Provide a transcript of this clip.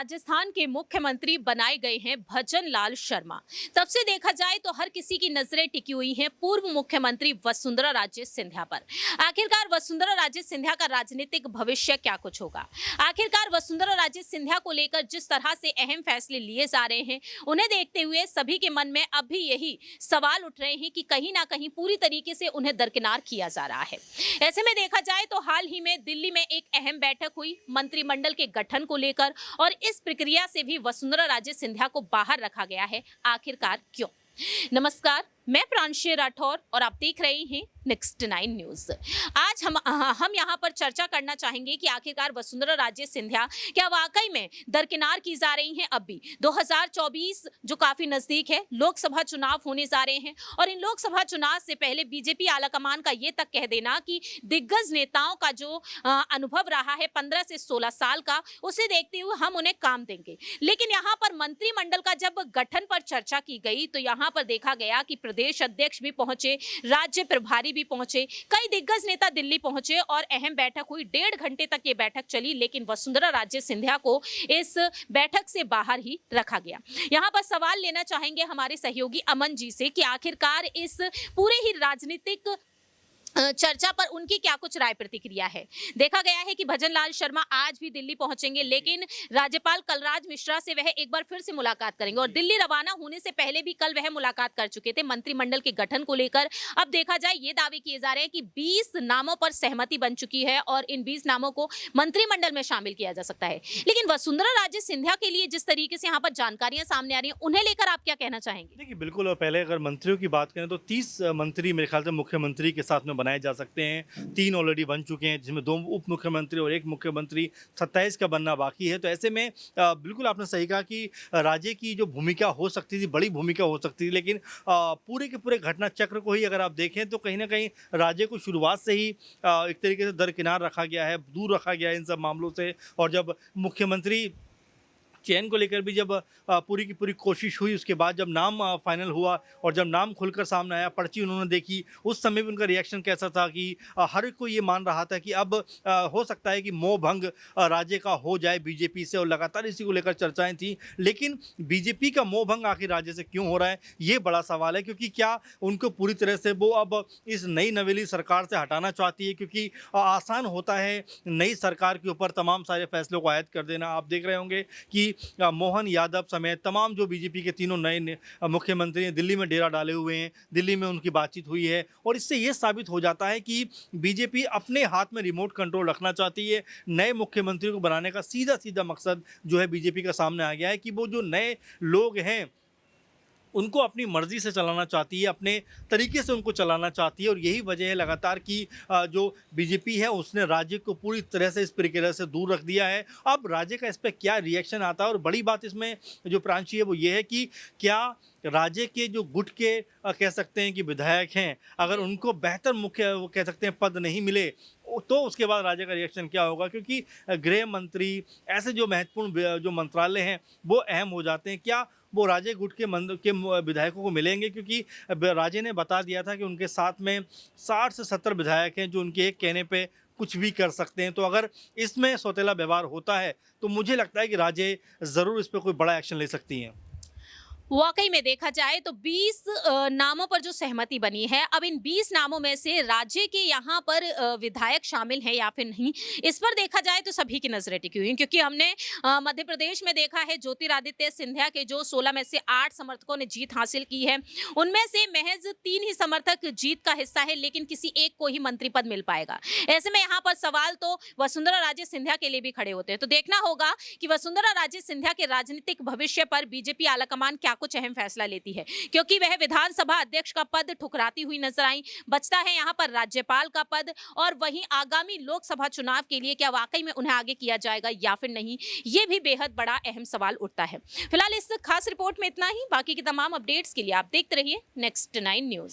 राजस्थान के मुख्यमंत्री बनाए गए हैं भजन लाल शर्मा। तब से देखा जाए तो हर किसी की नजरें टिकी हुई हैं पूर्व मुख्यमंत्री वसुंधरा राजे सिंधिया पर। आखिरकार वसुंधरा राजे सिंधिया का राजनीतिक भविष्य क्या कुछ होगा? आखिरकार वसुंधरा राजे सिंधिया को लेकर जिस तरह से अहम फैसले लिए जा रहे हैं, उन्हें देखते हुए सभी के मन में अब भी यही सवाल उठ रहे हैं कि कहीं ना कहीं पूरी तरीके से उन्हें दरकिनार किया जा रहा है। ऐसे में देखा जाए तो हाल ही में दिल्ली में एक अहम बैठक हुई मंत्रिमंडल के गठन को लेकर, और इस प्रक्रिया से भी वसुंधरा राजे सिंधिया को बाहर रखा गया है। आखिरकार क्यों? नमस्कार, मैं प्रांशी राठौर और आप देख रहे हैं नेक्स्ट 9 न्यूज। आज हम यहाँ पर चर्चा करना चाहेंगे कि आखिरकार वसुंधरा राजे सिंधिया क्या वाकई में दरकिनार की जा रही हैं। अब भी 2024 जो काफी नजदीक है, लोकसभा चुनाव होने जा रहे हैं, और इन लोकसभा चुनाव से पहले बीजेपी आलाकमान का ये तक कह देना कि दिग्गज नेताओं का जो अनुभव रहा है 15 से 16 साल का, उसे देखते हुए हम उन्हें काम देंगे। लेकिन यहाँ पर मंत्रिमंडल का जब गठन पर चर्चा की गई तो यहाँ पर देखा गया कि प्रदेश अध्यक्ष भी पहुंचे, राज्य प्रभारी भी पहुंचे, कई दिग्गज नेता दिल्ली पहुंचे और अहम बैठक हुई। 1.5 घंटे तक ये बैठक चली, लेकिन वसुंधरा राजे सिंधिया को इस बैठक से बाहर ही रखा गया। यहां पर सवाल लेना चाहेंगे हमारे सहयोगी अमन जी से कि आखिरकार इस पूरे ही राजनीतिक चर्चा पर उनकी क्या कुछ राय प्रतिक्रिया है। देखा गया है कि भजन लाल शर्मा आज भी दिल्ली पहुंचेंगे, लेकिन राज्यपाल कलराज मिश्रा से वह एक बार फिर से मुलाकात करेंगे, और दिल्ली रवाना होने से पहले भी कल वह मुलाकात कर चुके थे मंत्रिमंडल के गठन को लेकर। अब देखा जाए ये दावे किए जा रहे हैं कि 20 नामों पर सहमति बन चुकी है और इन 20 नामों को मंत्रिमंडल में शामिल किया जा सकता है। लेकिन वसुंधरा राजे सिंधिया के लिए जिस तरीके से यहाँ पर जानकारियां सामने आ रही हैं, उन्हें लेकर आप क्या कहना चाहेंगे? देखिए, बिल्कुल। और पहले अगर मंत्रियों की बात करें तो 30 मंत्री मेरे ख्याल से मुख्यमंत्री के साथ में बनाए जा सकते हैं। 3 ऑलरेडी बन चुके हैं, जिसमें 2 उप मुख्यमंत्री और 1 मुख्यमंत्री। 27 का बनना बाकी है। तो ऐसे में बिल्कुल आपने सही कहा कि राजे की जो भूमिका हो सकती थी, बड़ी भूमिका हो सकती थी, लेकिन पूरे के पूरे घटना चक्र को ही अगर आप देखें तो कहीं ना कहीं राजे को शुरुआत से ही एक तरीके से दरकिनार रखा गया है, दूर रखा गया है इन सब मामलों से। और जब मुख्यमंत्री चयन को लेकर भी जब पूरी की पूरी कोशिश हुई, उसके बाद जब नाम फाइनल हुआ और जब नाम खुलकर सामने आया, पर्ची उन्होंने देखी, उस समय भी उनका रिएक्शन कैसा था कि हर एक को ये मान रहा था कि अब हो सकता है कि मोह भंग राजे का हो जाए बीजेपी से, और लगातार इसी को लेकर चर्चाएं थी। लेकिन बीजेपी का मोह भंग आखिर राजे से क्यों हो रहा है, ये बड़ा सवाल है। क्योंकि क्या उनको पूरी तरह से वो अब इस नई नवेली सरकार से हटाना चाहती है? क्योंकि आसान होता है नई सरकार के ऊपर तमाम सारे फैसलों को आयद कर देना। आप देख रहे होंगे कि मोहन यादव समेत तमाम जो बीजेपी के तीनों नए मुख्यमंत्री हैं, दिल्ली में डेरा डाले हुए हैं, दिल्ली में उनकी बातचीत हुई है। और इससे ये साबित हो जाता है कि बीजेपी अपने हाथ में रिमोट कंट्रोल रखना चाहती है। नए मुख्यमंत्री को बनाने का सीधा सीधा मकसद जो है बीजेपी का सामने आ गया है कि वो जो नए लोग हैं उनको अपनी मर्ज़ी से चलाना चाहती है, अपने तरीके से उनको चलाना चाहती है। और यही वजह है लगातार कि जो बीजेपी है उसने राज्य को पूरी तरह से इस प्रक्रिया से दूर रख दिया है। अब राज्य का इस पर क्या रिएक्शन आता है, और बड़ी बात इसमें जो प्रांशी है वो ये है कि क्या राज्य के जो गुट के कह सकते हैं कि विधायक हैं, अगर उनको बेहतर मुख्य वो कह सकते हैं पद नहीं मिले तो उसके बाद राज्य का रिएक्शन क्या होगा? क्योंकि गृह मंत्री, ऐसे जो महत्वपूर्ण जो मंत्रालय हैं वो अहम हो जाते हैं। क्या वो राजे गुट के विधायकों को मिलेंगे? क्योंकि राजे ने बता दिया था कि उनके साथ में 60 से 70 विधायक हैं जो उनके एक कहने पे कुछ भी कर सकते हैं। तो अगर इसमें सौतेला व्यवहार होता है तो मुझे लगता है कि राजे ज़रूर इस पर कोई बड़ा एक्शन ले सकती हैं। वाकई में देखा जाए तो 20 नामों पर जो सहमति बनी है, अब इन 20 नामों में से राज्य के यहाँ पर विधायक शामिल हैं या फिर नहीं, इस पर देखा जाए तो सभी की नजरें टिकी हुई हैं। क्योंकि हमने मध्य प्रदेश में देखा है ज्योतिरादित्य सिंधिया के जो 16 में से 8 समर्थकों ने जीत हासिल की है, उनमें से महज 3 ही समर्थक जीत का हिस्सा है, लेकिन किसी एक को ही मंत्री पद मिल पाएगा। ऐसे में यहाँ पर सवाल तो वसुंधरा राजे सिंधिया के लिए भी खड़े होते हैं। तो देखना होगा कि वसुंधरा राजे सिंधिया के राजनीतिक भविष्य पर बीजेपी आलाकमान क्या कुछ अहम फैसला लेती है, क्योंकि वह विधानसभा अध्यक्ष का पद ठुकराती हुई नजर आई। बचता है यहां पर राज्यपाल का पद, और वहीं आगामी लोकसभा चुनाव के लिए क्या वाकई में उन्हें आगे किया जाएगा या फिर नहीं, यह भी बेहद बड़ा अहम सवाल उठता है। फिलहाल इस खास रिपोर्ट में इतना ही। बाकी की तमाम अपडेट्स के लिए आप देखते रहिए नेक्स्ट 9 न्यूज।